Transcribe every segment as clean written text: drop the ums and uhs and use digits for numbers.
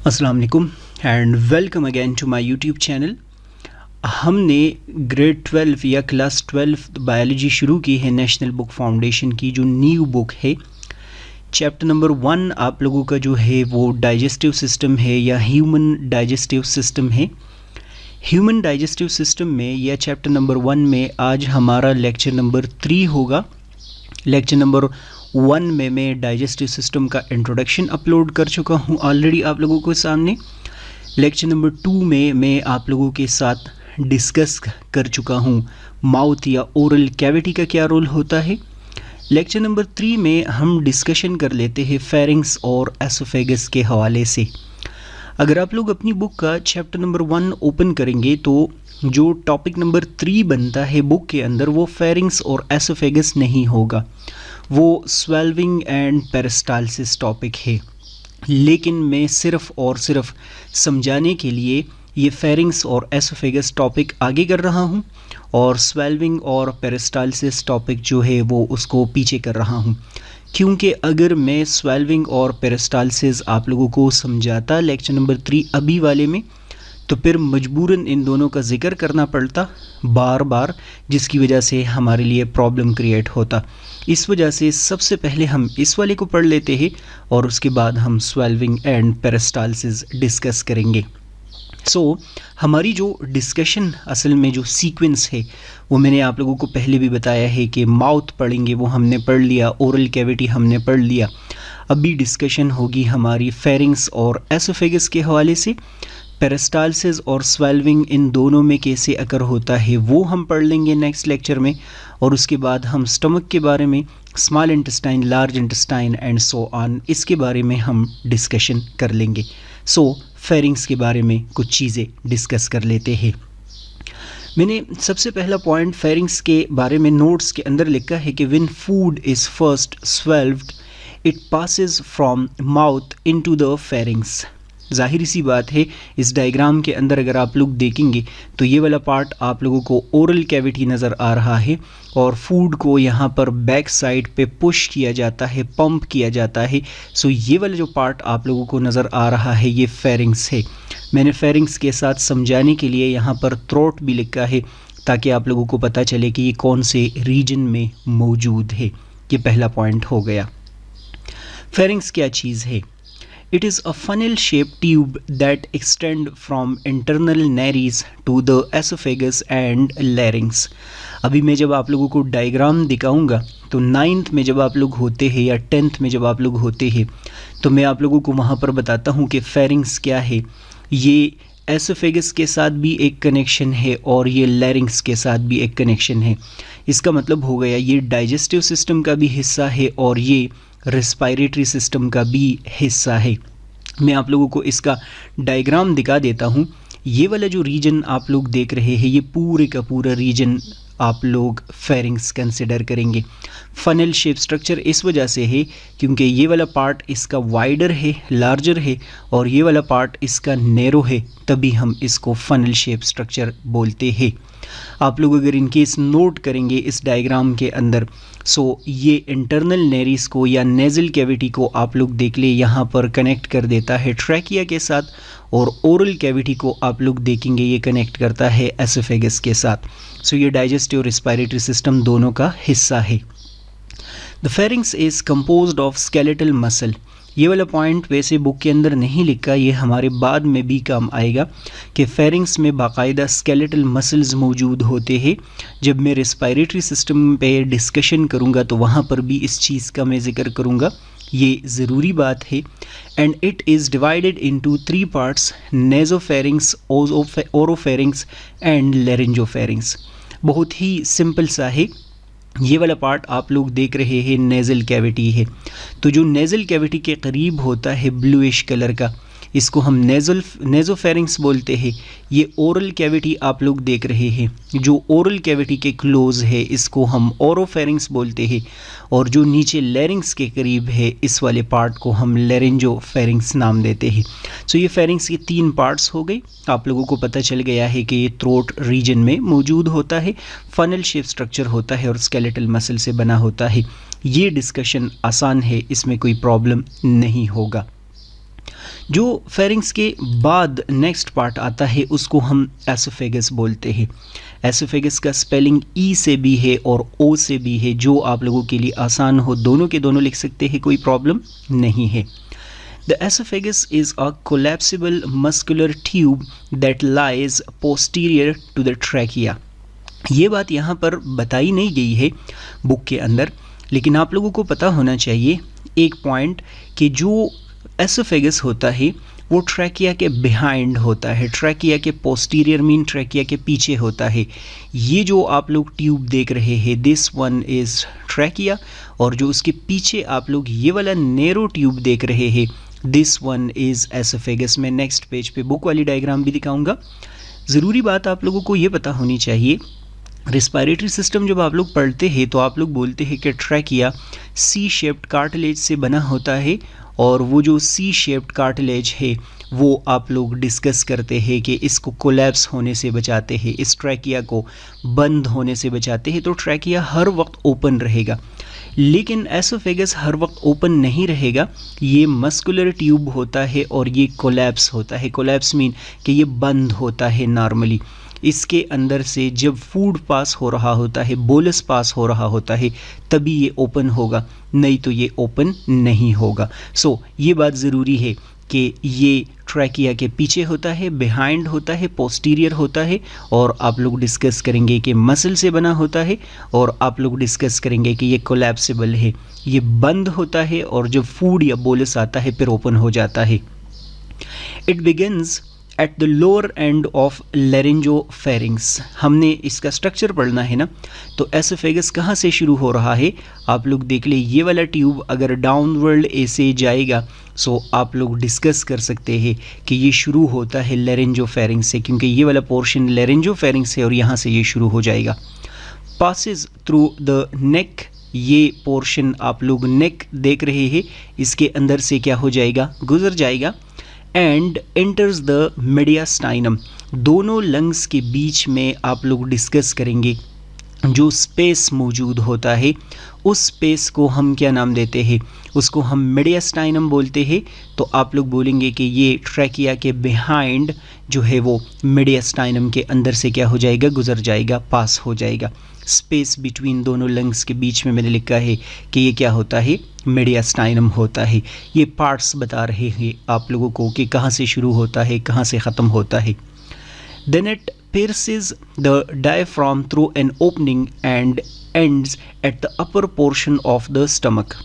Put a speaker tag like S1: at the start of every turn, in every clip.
S1: अस्सलाम वालेकुम and welcome again to my YouTube channel. हमने ग्रेड 12 या क्लास 12 बायोलॉजी शुरू की है नेशनल बुक फाउंडेशन की, जो न्यू बुक है। चैप्टर नंबर 1 आप लोगों का जो है वो डाइजेस्टिव सिस्टम है या ह्यूमन डाइजेस्टिव सिस्टम है। ह्यूमन डाइजेस्टिव सिस्टम में या चैप्टर नंबर 1 में आज हमारा लेक्चर नंबर 3 होगा। लेक्चर नंबर 1 में मैं डाइजेस्टिव सिस्टम का इंट्रोडक्शन अपलोड कर चुका हूँ ऑलरेडी आप लोगों के सामने। लेक्चर नंबर 2 में मैं आप लोगों के साथ डिस्कस कर चुका हूँ माउथ या ओरल कैविटी का क्या रोल होता है। लेक्चर नंबर 3 में हम डिस्कशन कर लेते हैं फेरिंग्स और एसोफेगस के हवाले से। अगर आप लोग अपनी बुक का चैप्टर नंबर 1 ओपन करेंगे तो जो टॉपिक नंबर 3 बनता है बुक के अंदर वो फेरिंग्स और एसोफेगस नहीं होगा, वो स्वेल्विंग एंड पेरिस्टाल्सिस टॉपिक है। लेकिन मैं सिर्फ़ और सिर्फ समझाने के लिए ये फेरिंग्स और एसोफेगस टॉपिक आगे कर रहा हूँ और स्वेल्विंग और पेरिस्टाल्सिस टॉपिक जो है वो उसको पीछे कर रहा हूँ, क्योंकि अगर मैं स्वेल्विंग और पेरिस्टाल्सिस आप लोगों को समझाता लेक्चर नंबर 3 अभी वाले में, तो फिर मजबूरन इन दोनों का जिक्र करना पड़ता बार बार, जिसकी वजह से हमारे लिए प्रॉब्लम क्रिएट होता। इस वजह से सबसे पहले हम इस वाले को पढ़ लेते हैं और उसके बाद हम स्वेल्विंग एंड पेरिस्टाल्सिस डिस्कस करेंगे। हमारी जो डिस्कशन असल में जो सीक्वेंस है वो मैंने आप लोगों को पहले भी बताया है कि माउथ पढ़ेंगे वो हमने पढ़ लिया, ओरल कैविटी हमने पढ़ लिया। अभी डिस्कशन होगी हमारी फेरिंग्स और एसोफेगस के हवाले से। पेरिस्टाल्सिस और स्वेल्विंग इन दोनों में कैसे अकर होता है वो हम पढ़ लेंगे नेक्स्ट लेक्चर में, और उसके बाद हम स्टमक के बारे में, small intestine, large intestine and so on, इसके बारे में हम डिस्कशन कर लेंगे। फेरिंग्स के बारे में कुछ चीज़ें डिस्कस कर लेते हैं। मैंने सबसे पहला पॉइंट फेरिंग्स के बारे में नोट्स के अंदर लिखा है कि when food is first swallowed it passes from mouth into the pharynx. ज़ाहिर सी बात है, इस डायग्राम के अंदर अगर आप लोग देखेंगे तो ये वाला पार्ट आप लोगों को ओरल कैविटी नज़र आ रहा है और फूड को यहाँ पर बैक साइड पे पुश किया जाता है, पंप किया जाता है। ये वाला जो पार्ट आप लोगों को नज़र आ रहा है ये फेरिंग्स है। मैंने फेरिंग्स के साथ समझाने के लिए यहाँ पर थ्रोट भी लिखा है ताकि आप लोगों को पता चले कि ये कौन से रीजन में मौजूद है। ये पहला पॉइंट हो गया। फेरिंग्स क्या चीज़ है? It is a funnel-shaped tube that extend from internal nares to the esophagus and larynx। अभी मैं जब आप लोगों को डायग्राम दिखाऊंगा तो 9th में जब आप लोग होते हैं या 10th में जब आप लोग होते हैं तो मैं आप लोगों को वहाँ पर बताता हूँ कि फेरिंग्स क्या है। ये एसोफेगस के साथ भी एक कनेक्शन है और ये लैरिंग्स के साथ भी एक कनेक्शन है। इसका मतलब हो गया ये डाइजेस्टिव सिस्टम का भी हिस्सा है और ये रेस्पिरेटरी सिस्टम का भी हिस्सा है। मैं आप लोगों को इसका डायग्राम दिखा देता हूँ। ये वाला जो रीजन आप लोग देख रहे हैं ये पूरे का पूरा रीजन आप लोग फेरिंग्स कंसिडर करेंगे। फनल शेप स्ट्रक्चर इस वजह से है क्योंकि ये वाला पार्ट इसका वाइडर है, लार्जर है, और ये वाला पार्ट इसका नैरो है, तभी हम इसको फनल शेप स्ट्रक्चर बोलते हैं। आप लोग अगर इनकेस नोट करेंगे इस डायग्राम के अंदर, ये इंटरनल नेरिस को या नेज़ल कैविटी को आप लोग देख ले यहाँ पर कनेक्ट कर देता है ट्रैकिया के साथ, और ओरल कैविटी को आप लोग देखेंगे ये कनेक्ट करता है एसोफेगस के साथ। ये डाइजेस्टिव और रेस्पिरेटरी सिस्टम दोनों का हिस्सा है। The pharynx is composed of skeletal muscle. ये वाला पॉइंट वैसे बुक के अंदर नहीं लिखा, ये हमारे बाद में भी काम आएगा कि फेरिंग्स में बाकायदा स्केलेटल मसल्स मौजूद होते हैं। जब मैं रेस्पिरेटरी सिस्टम पे डिस्कशन करूँगा तो वहाँ पर भी इस चीज़ का मैं जिक्र करूँगा, ये ज़रूरी बात है। And it is divided into 3 parts, nasopharynx, oropharynx and laryngopharynx. बहुत ही सिंपल सा है। ये वाला पार्ट आप लोग देख रहे हैं नेज़ल कैविटी है, तो जो नेज़ल कैविटी के करीब होता है ब्लूइश कलर का, इसको हम नेज़ोफेरिंग्स बोलते हैं। ये ओरल कैविटी आप लोग देख रहे हैं, जो ओरल कैविटी के क्लोज है इसको हम ओरोफेरिंग्स बोलते हैं, और जो नीचे लैरिंग्स के करीब है इस वाले पार्ट को हम लेरेंजोफेरिंग्स नाम देते हैं। ये फेरिंग्स के 3 पार्ट्स हो गए। आप लोगों को पता चल गया है कि ये थ्रोट रीजन में मौजूद होता है, फनल शेप स्ट्रक्चर होता है और स्केलेटल मसल से बना होता है। ये डिस्कशन आसान है, इसमें कोई प्रॉब्लम नहीं होगा। जो फेरिंग्स के बाद नेक्स्ट पार्ट आता है उसको हम एसोफेगस बोलते हैं। एसोफेगस का स्पेलिंग ई से भी है और ओ से भी है, जो आप लोगों के लिए आसान हो दोनों के दोनों लिख सकते हैं, कोई प्रॉब्लम नहीं है। The esophagus is a collapsible muscular tube that lies posterior to the trachea। ये बात यहाँ पर बताई नहीं गई है बुक के अंदर, लेकिन आप लोगों को पता होना चाहिए एक पॉइंट कि जो एसोफेगस होता है वो ट्रैकिया के बिहाइंड होता है, ट्रैकिया के पोस्टीरियर मीन ट्रैकिया के पीछे होता है। ये जो आप लोग ट्यूब देख रहे हैं दिस वन इज़ ट्रैकिया, और जो उसके पीछे आप लोग ये वाला नैरो ट्यूब देख रहे हैं दिस वन इज़ एसोफेगस। मैं नेक्स्ट पेज पे बुक वाली डायग्राम भी दिखाऊंगा। ज़रूरी बात आप लोगों को ये पता होनी चाहिए, रिस्पायरेटरी सिस्टम जब आप लोग पढ़ते हैं तो आप लोग बोलते हैं कि ट्रैकिया सी शेप्ड कार्टिलेज से बना होता है, और वो जो सी शेप्ड कार्टिलेज है वो आप लोग डिस्कस करते हैं कि इसको कोलैप्स होने से बचाते हैं, इस ट्रैकिया को बंद होने से बचाते हैं। तो ट्रैकिया हर वक्त ओपन रहेगा, लेकिन एसोफेगस हर वक्त ओपन नहीं रहेगा। ये मस्कुलर ट्यूब होता है और ये कोलैप्स होता है। कोलैप्स मीन कि ये बंद होता है नॉर्मली। इसके अंदर से जब फूड पास हो रहा होता है, बोलस पास हो रहा होता है, तभी ये ओपन होगा, नहीं तो ये ओपन नहीं होगा। सो ये बात ज़रूरी है कि ये ट्रैकिया के पीछे होता है, बिहाइंड होता है, पोस्टीरियर होता है, और आप लोग डिस्कस करेंगे कि मसल से बना होता है, और आप लोग डिस्कस करेंगे कि ये कोलैप्सिबल है, ये बंद होता है, और जब फूड या बोलस आता है फिर ओपन हो जाता है। It begins at the lower end of laryngopharynx. हमने इसका स्ट्रक्चर पढ़ना है ना, तो एसोफेगस कहाँ से शुरू हो रहा है आप लोग देख ले। ये वाला ट्यूब अगर डाउनवर्ड ऐसे जाएगा सो आप लोग डिस्कस कर सकते हैं कि ये शुरू होता है लेरिंजोफेरिंग्स से, क्योंकि ये वाला पोर्शन लेरिंजोफेरिंग्स है और यहाँ से ये शुरू हो जाएगा। पासिस थ्रू द नेक, ये पोर्शन आप लोग नेक देख रहे हैं, इसके अंदर से क्या हो जाएगा, गुजर जाएगा। एंड एंटर्स द मीडियास्टाइनम, दोनों लंग्स के बीच में आप लोग डिस्कस करेंगे जो स्पेस मौजूद होता है, उस स्पेस को हम क्या नाम देते हैं, उसको हम मीडियास्टाइनम बोलते हैं। तो आप लोग बोलेंगे कि ये ट्रैकिया के बिहाइंड जो है वो मीडियास्टाइनम के अंदर से क्या हो जाएगा, गुजर जाएगा, पास हो जाएगा। स्पेस बिटवीन दोनों लंग्स के बीच में मैंने लिखा है कि ये क्या होता है, मीडियास्टाइनम होता है। ये पार्ट्स बता रहे हैं आप लोगों को कि कहाँ से शुरू होता है, कहाँ से ख़त्म होता है। Then it pierces the diaphragm through an opening and ends at the upper portion of the stomach।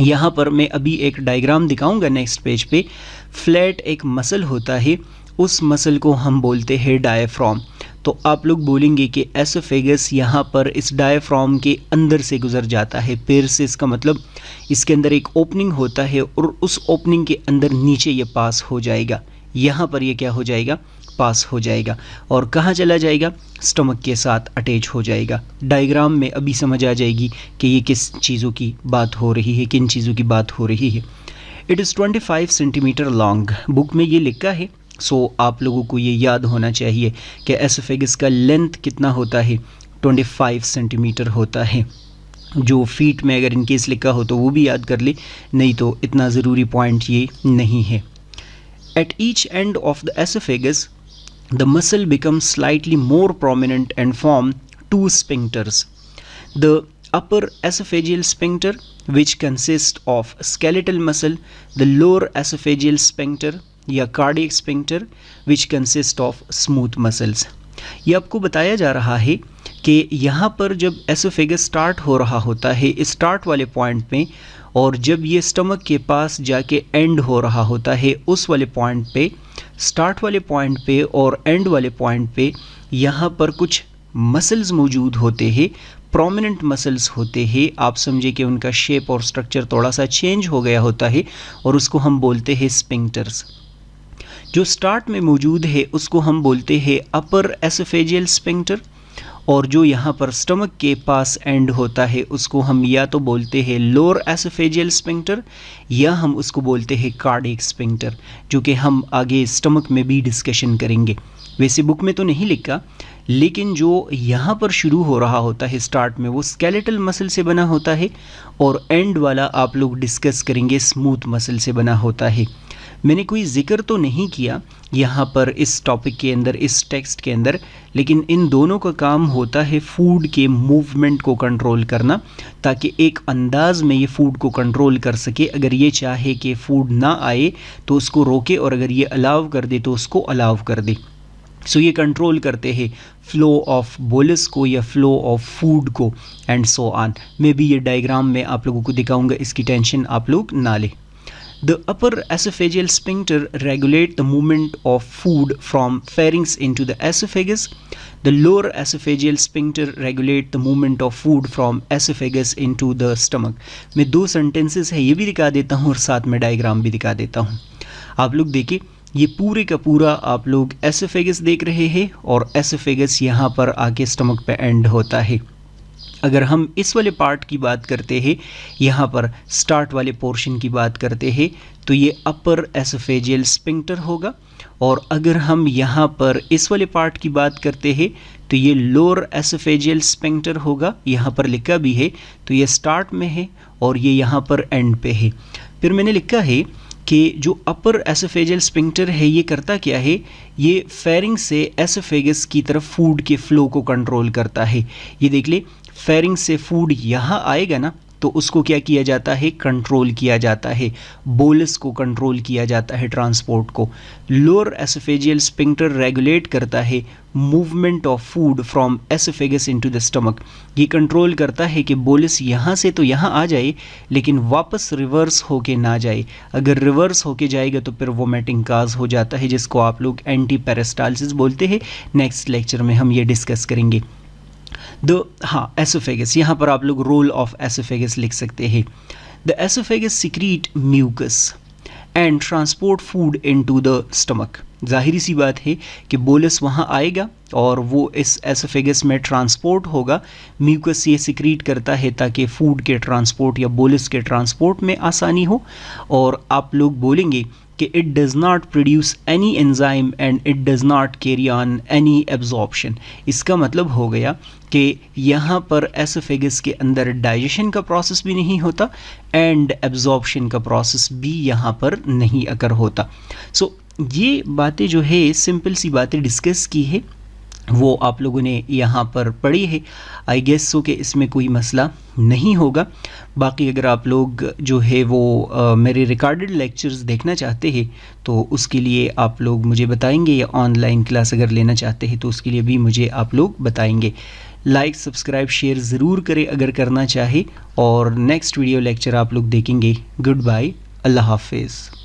S1: यहाँ पर मैं अभी एक डायग्राम दिखाऊंगा नेक्स्ट पेज पे। फ्लैट एक मसल होता है, उस मसल को हम बोलते हैं डायफ्राम। तो आप लोग बोलेंगे कि एसोफेगस यहाँ पर इस डायफ्राम के अंदर से गुजर जाता है। pierces का मतलब इसके अंदर एक ओपनिंग होता है और उस ओपनिंग के अंदर नीचे ये पास हो जाएगा, यहाँ पर ये क्या हो जाएगा, पास हो जाएगा, और कहाँ चला जाएगा, स्टमक के साथ अटैच हो जाएगा। डायग्राम में अभी समझ आ जाएगी कि ये किस चीज़ों की बात हो रही है, किन चीज़ों की बात हो रही है। It is 25 centimetre long, book में ये लिखा है। सो आप लोगों को ये याद होना चाहिए कि एसोफेगस का लेंथ कितना होता है, 25 सेंटीमीटर होता है। जो फीट में अगर इनकेस लिखा हो तो वो भी याद कर ले, नहीं तो इतना ज़रूरी पॉइंट ये नहीं है। At each end of the oesophagus the muscle becomes slightly more prominent and form two sphincters. The upper esophageal sphincter, which consists of skeletal muscle, the lower esophageal sphincter या cardiac sphincter, which consists of smooth muscles। ये आपको बताया जा रहा है कि यहाँ पर जब एसोफेगस स्टार्ट हो रहा होता है इस स्टार्ट वाले पॉइंट में, और जब ये स्टमक के पास जाके एंड हो रहा होता है उस वाले पॉइंट पे, स्टार्ट वाले पॉइंट पे और एंड वाले पॉइंट पे यहाँ पर कुछ मसल्स मौजूद होते हैं, प्रोमिनेंट मसल्स होते हैं। आप समझे कि उनका शेप और स्ट्रक्चर थोड़ा सा चेंज हो गया होता है और उसको हम बोलते हैं स्पिंक्टर्स। जो स्टार्ट में मौजूद है उसको हम बोलते हैं अपर एसोफेजियल स्पिंक्टर, और जो यहाँ पर स्टमक के पास एंड होता है उसको हम या तो बोलते हैं लोअर एसोफेजियल स्पिंक्टर या हम उसको बोलते हैं कार्डियक स्पिंक्टर, जो कि हम आगे स्टमक में भी डिस्कशन करेंगे। वैसे बुक में तो नहीं लिखा, लेकिन जो यहाँ पर शुरू हो रहा होता है स्टार्ट में वो स्केलेटल मसल से बना होता है और एंड वाला आप लोग डिस्कस करेंगे स्मूथ मसल से बना होता है। मैंने कोई जिक्र तो नहीं किया यहाँ पर इस टॉपिक के अंदर, इस टेक्स्ट के अंदर, लेकिन इन दोनों का काम होता है फूड के मूवमेंट को कंट्रोल करना, ताकि एक अंदाज में ये फूड को कंट्रोल कर सके। अगर ये चाहे कि फूड ना आए तो उसको रोके, और अगर ये अलाउ कर दे तो उसको अलाउ कर दे। सो ये कंट्रोल करते हैं फ्लो ऑफ बोलस को या फ्लो ऑफ फूड को, एंड सो ऑन। मैं भी ये डायग्राम में आप लोगों को दिखाऊंगा, इसकी टेंशन आप लोग ना लें। The upper esophageal sphincter regulate the movement of food from pharynx into the esophagus. The lower esophageal sphincter regulate the movement of food from esophagus into the stomach. मैं 2 सेंटेंसेस है ये भी दिखा देता हूँ और साथ में डायग्राम भी दिखा देता हूँ। आप लोग देखिए, ये पूरे का पूरा आप लोग एसोफेगस देख रहे हैं, और एसोफेगस यहाँ पर आके स्टमक पे एंड होता है। अगर हम इस वाले पार्ट की बात करते हैं, यहाँ पर स्टार्ट वाले पोर्शन की बात करते हैं, तो ये अपर एसोफेजियल स्फिंक्टर होगा। और अगर हम यहाँ पर इस वाले पार्ट की बात करते हैं तो ये लोअर एसोफेजियल स्फिंक्टर होगा। यहाँ पर लिखा भी है, तो ये स्टार्ट में है और ये यहाँ पर एंड पे है। फिर मैंने लिखा है कि जो अपर एसोफेजियल स्फिंक्टर है ये करता क्या है, ये फेरिंग्स से एसोफेगस की तरफ फूड के फ्लो को कंट्रोल करता है। ये देख ले, फेरिंग्स से फूड यहाँ आएगा ना, तो उसको क्या किया जाता है, कंट्रोल किया जाता है, बोलस को कंट्रोल किया जाता है, ट्रांसपोर्ट को। लोअर एसोफेजियल स्फिंक्टर रेगुलेट करता है movement of food from oesophagus into the stomach. ये कंट्रोल करता है कि बोलस यहाँ से तो यहाँ आ जाए, लेकिन वापस रिवर्स होके ना जाए। अगर रिवर्स होके जाएगा तो फिर वोमिटिंग काज हो जाता है, जिसको आप लोग एंटी पेरिस्टाल्सिस बोलते हैं। नेक्स्ट लेक्चर में हम ये डिस्कस करेंगे। एसोफेगस, यहाँ पर आप लोग रोल ऑफ एसोफेगस लिख सकते हैं। The oesophagus secrete mucus and transport food into the stomach. जाहिर सी बात है कि बोलस वहाँ आएगा और वो इस एसोफेगस में ट्रांसपोर्ट होगा। म्यूकस ये सिक्रीट करता है ताकि फूड के ट्रांसपोर्ट या बोलस के ट्रांसपोर्ट में आसानी हो। और आप लोग बोलेंगे कि it does not produce any enzyme and it does not carry on any absorption. इसका मतलब हो गया कि यहाँ पर एसोफेगस के अंदर डाइजेशन का प्रोसेस भी नहीं होता एंड एब्जॉर्प्शन का प्रोसेस भी यहाँ पर नहीं अकर होता। सो ये बातें जो है, सिंपल सी बातें डिस्कस की है, वो आप लोगों ने यहाँ पर पढ़ी है। आई गेस सो कि इसमें कोई मसला नहीं होगा। बाकी अगर आप लोग जो है वो मेरे रिकॉर्डेड लेक्चर्स देखना चाहते हैं तो उसके लिए आप लोग मुझे बताएंगे, या ऑनलाइन क्लास अगर लेना चाहते हैं तो उसके लिए भी मुझे आप लोग बताएंगे। लाइक, सब्सक्राइब, शेयर ज़रूर करें अगर करना चाहे, और नेक्स्ट वीडियो लेक्चर आप लोग देखेंगे। गुड बाय, अल्लाह हाफिज़।